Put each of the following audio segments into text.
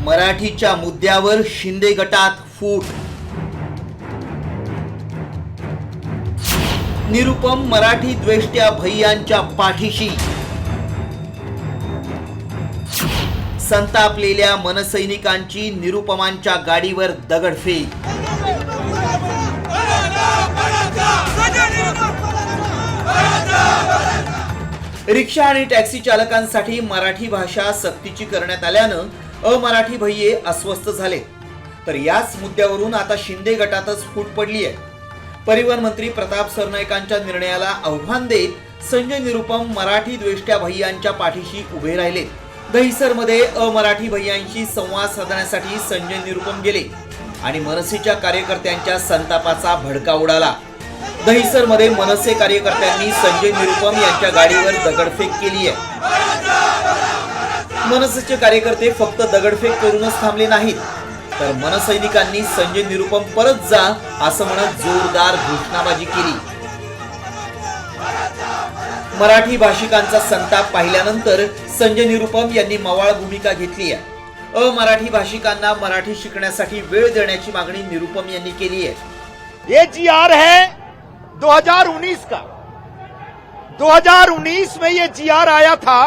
मराठीच्या मुद्द्यावर शिंदे गटात फूट। निरुपम मराठी द्वेष्ट्या भैयांच्या पाठीशी। संतापलेल्या मनसैनिकांची निरुपमांच्या गाडीवर दगडफेक। रिक्षा आणि टॅक्सी चालकांसाठी मराठी भाषा सक्तीची करण्यात आल्यानं अमराठी भय्ये अस्वस्थ झाले। तर याच मुद्द्यावरून आता शिंदे गटातच फूट पडली आहे। परिवहन मंत्री प्रताप सरनाईकांच्या निर्णयाला आव्हान देत संजय निरुपम मराठी द्वेष्ट्या भैयांच्या पाठीशी उभे राहिले। दहिसरमध्ये अमराठी भैयांशी संवाद साधण्यासाठी संजय निरुपम गेले आणि मनसेच्या कार्यकर्त्यांच्या संतापाचा भडका उडाला। दहिसरमध्ये मनसे कार्यकर्त्यांनी संजय निरुपम यांच्या गाडीवर दगडफेक केली आहे। मनसेचे कार्यकर्ते फक्त दगडफेक करूनच थांबले नाहीत, तर मनसैनिकांनी संजय निरुपम परत जा असं म्हणत जोरदार घोषणाबाजी केली। मराठी भाषिकांचा संताप पाहिल्यानंतर संजय निरुपम यांनी मवाळ भूमिका घेतली आहे। अमराठी भाषिकांना मराठी शिकण्यासाठी वेळ देण्याची मागणी निरुपम यांनी केली आहे। ये जीआर है 2019 का। 2019 में ये जीआर आया था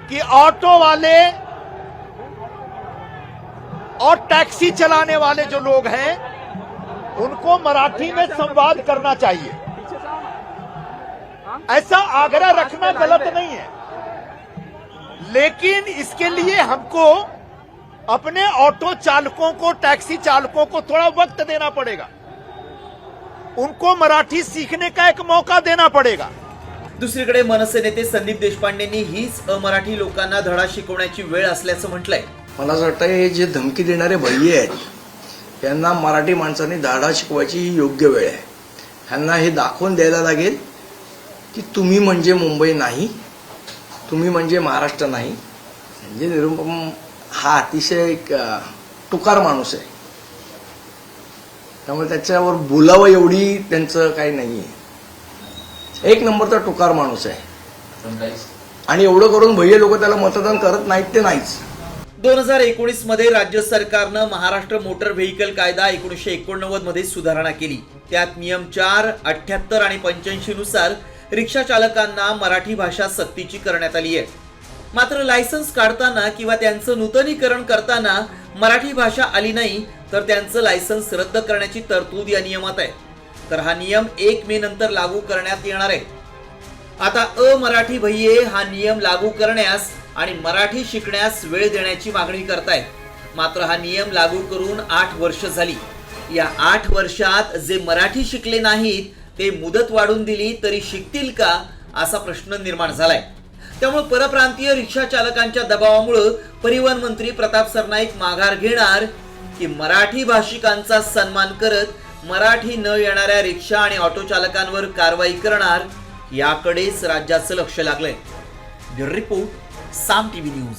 कि ऑटो वाले और टैक्सी चलाने वाले जो लोग हैं उनको मराठी में संवाद करना चाहिए। ऐसा आग्रह रखना गलत नहीं है, लेकिन इसके लिए हमको अपने ऑटो चालकों को, टैक्सी चालकों को थोड़ा वक्त देना पड़ेगा। उनको मराठी सीखने का एक मौका देना पड़ेगा। दुसरीकडे मनसे नेते संदीप देशपांडेंनी हीच अमराठी लोकांना धडा शिकवण्याची वेळ असल्याचं म्हटलंय। मला असं वाटतं हे जे धमकी देणारे भैये आहेत यांना मराठी माणसांनी धडा शिकवायची योग्य वेळ आहे। ह्यांना हे दाखवून द्यायला लागेल की तुम्ही म्हणजे मुंबई नाही, तुम्ही म्हणजे महाराष्ट्र नाही। संजय निरुपम हा अतिशय टुकार माणूस आहे, त्यामुळे त्याच्यावर बोलावं एवढी त्यांचं काही नाहीये। एक नंबरचा टुकार माणूस आहे आणि एवढं करून भैये लोक त्याला मतदान करत नाहीत ते नाहीच। 2019 मध्ये राज्य सरकारनं महाराष्ट्र मोटर व्हेइकल कायदा 1989 मध्ये सुधारणा केली। त्यात नियम 4, 78 आणि 85 नुसार रिक्षा चालकांना मराठी भाषा सक्तीची करण्यात आली आहे। मात्र लायसन्स काढताना किंवा त्यांचं नूतनीकरण करताना मराठी भाषा आली नाही तर त्यांचं लायसन्स रद्द करण्याची तरतूद या नियमात आहे। तर हा नियम 1 मे नंतर लागू करण्यात येणार आहे। आता अमराठी भय्ये हा नियम लागू करण्यास आणि मराठी शिकण्यास वेळ देण्याची मागणी करतायत। मात्र हा नियम लागू करून 8 वर्ष झाली। या 8 वर्षात जे मराठी शिकले नाहीत ते मुदत वाढून दिली तरी शिकतील का असा प्रश्न निर्माण झालाय। त्यामुळे परप्रांतीय रिक्षा चालकांच्या दबावामुळे परिवहन मंत्री प्रताप सरनाईक माघार घेणार की मराठी भाषिकांचा सन्मान करत मराठी न येणाऱ्या रिक्षा आणि ऑटो चालकांवर कारवाई करणार याकडेच राज्याचं लक्ष लागलंय। ब्युरो रिपोर्ट, साम टीव्ही न्यूज।